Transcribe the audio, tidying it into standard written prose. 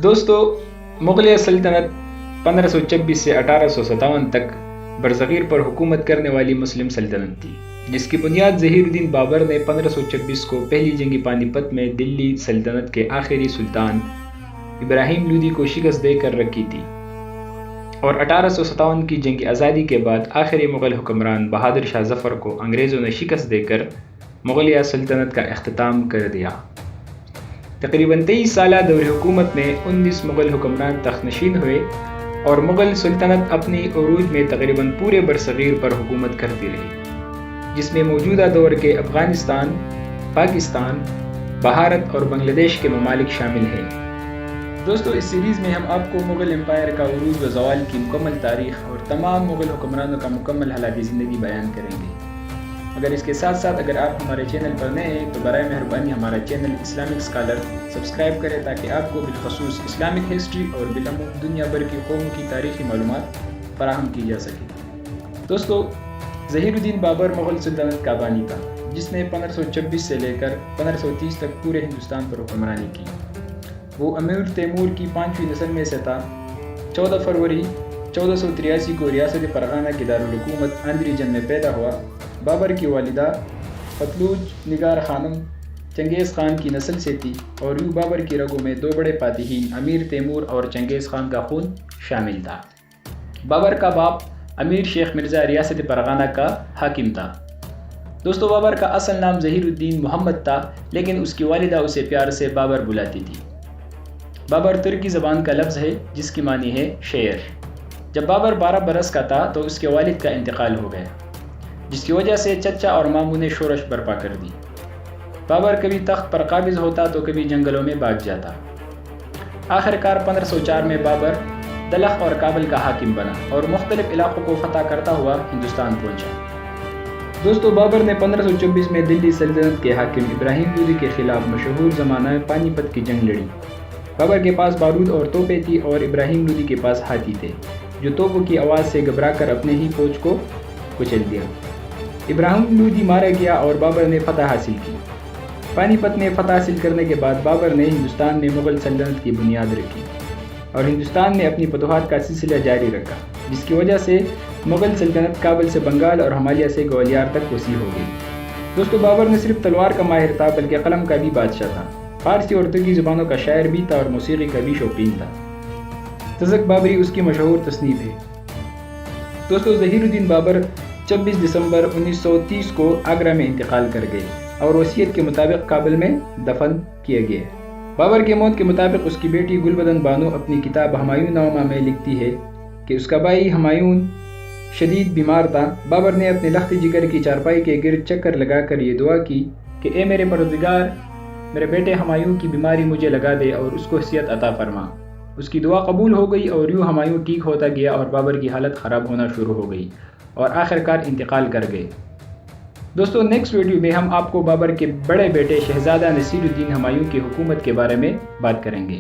دوستو، مغلیہ سلطنت 1526 سے 1857 تک برصغیر پر حکومت کرنے والی مسلم سلطنت تھی، جس کی بنیاد ظہیر الدین بابر نے 1526 کو پہلی جنگ پانی پت میں دلی سلطنت کے آخری سلطان ابراہیم لودھی کو شکست دے کر رکھی تھی، اور 1857 کی جنگ آزادی کے بعد آخری مغل حکمران بہادر شاہ ظفر کو انگریزوں نے شکست دے کر مغلیہ سلطنت کا اختتام کر دیا۔ تقریباً 23 سالہ دور حکومت میں 19 مغل حکمران تخت نشین ہوئے، اور مغل سلطنت اپنی عروج میں تقریباً پورے برصغیر پر حکومت کرتی رہی، جس میں موجودہ دور کے افغانستان، پاکستان، بھارت اور بنگلہ دیش کے ممالک شامل ہیں۔ دوستو، اس سیریز میں ہم آپ کو مغل امپائر کا عروج و زوال کی مکمل تاریخ اور تمام مغل حکمرانوں کا مکمل حالات زندگی بیان کریں گے۔ مگر اس کے ساتھ ساتھ اگر آپ ہمارے چینل پر نئے ہیں تو برائے مہربانی ہمارا چینل اسلامک اسکالر سبسکرائب کریں، تاکہ آپ کو بالخصوص اسلامک ہسٹری اور بالعموم دنیا بھر کی قوموں کی تاریخی معلومات فراہم کی جا سکے۔ دوستو، ظہیر الدین بابر مغل سلطنت کا بانی تھا، جس نے 1526 سے لے کر 1530 تک پورے ہندوستان پر حکمرانی کی۔ وہ امیر تیمور کی 5ویں نسل میں سے تھا۔ 14 فروری 1483 کو ریاست فرغانہ کے دارالحکومت اندریجن میں پیدا ہوا۔ بابر کی والدہ فتلوج نگار خانم چنگیز خان کی نسل سے تھی، اور یوں بابر کی رگوں میں دو بڑے فاتحین امیر تیمور اور چنگیز خان کا خون شامل تھا۔ بابر کا باپ امیر شیخ مرزا ریاست فرغانہ کا حاکم تھا۔ دوستو، بابر کا اصل نام ظہیر الدین محمد تھا، لیکن اس کی والدہ اسے پیار سے بابر بلاتی تھی۔ بابر ترکی زبان کا لفظ ہے جس کی معنی ہے شعر۔ جب بابر 12 برس کا تھا تو اس کے والد کا انتقال ہو گیا، جس کی وجہ سے چچا اور ماموں نے شورش برپا کر دی۔ بابر کبھی تخت پر قابض ہوتا تو کبھی جنگلوں میں بھاگ جاتا۔ آخرکار 1504 میں بابر دلخ اور کابل کا حاکم بنا اور مختلف علاقوں کو فتح کرتا ہوا ہندوستان پہنچا۔ دوستو، بابر نے 1524 میں دلی سلطنت کے حاکم ابراہیم لودھی کے خلاف مشہور زمانہ پانی پت کی جنگ لڑی۔ بابر کے پاس بارود اور توپیں تھی، اور ابراہیم لودھی کے پاس ہاتھی تھے، جو توپوں کی آواز سے گھبرا کر اپنے ہی فوج کو کچل دیا۔ ابراہیم لودھی مارا گیا اور بابر نے فتح حاصل کی۔ پانی پت میں فتح حاصل کرنے کے بعد بابر نے ہندوستان میں مغل سلطنت کی بنیاد رکھی، اور ہندوستان میں اپنی فتوحات کا سلسلہ جاری رکھا، جس کی وجہ سے مغل سلطنت کابل سے بنگال اور ہمالیہ سے گوالیار تک وسیع ہو گئی۔ دوستو، بابر نے صرف تلوار کا ماہر تھا، بلکہ قلم کا بھی بادشاہ تھا۔ فارسی اور ترکی زبانوں کا شاعر بھی تھا اور موسیقی کا بھی شوقین تھا۔ تزک بابری اس کی مشہور تصنیف ہے۔ دوستو، ظہیر الدین بابر 26 دسمبر 1930 کو آگرہ میں انتقال کر گئے، اور وصیت کے مطابق کابل میں دفن کیے گئے۔ بابر کے موت کے مطابق اس کی بیٹی گلبدن بانو اپنی کتاب ہمایوں نامہ میں لکھتی ہے کہ اس کا بھائی ہمایوں شدید بیمار تھا۔ بابر نے اپنے لخت جگر کی چارپائی کے گرد چکر لگا کر یہ دعا کی کہ اے میرے پروردگار، میرے بیٹے ہمایوں کی بیماری مجھے لگا دے اور اس کو صحت عطا فرما۔ اس کی دعا قبول ہو گئی، اور یوں ہمایوں ٹھیک ہوتا گیا اور بابر کی حالت خراب ہونا شروع ہو گئی، اور آخرکار انتقال کر گئے۔ دوستو، نیکسٹ ویڈیو میں ہم آپ کو بابر کے بڑے بیٹے شہزادہ نصیر الدین ہمایوں کی حکومت کے بارے میں بات کریں گے۔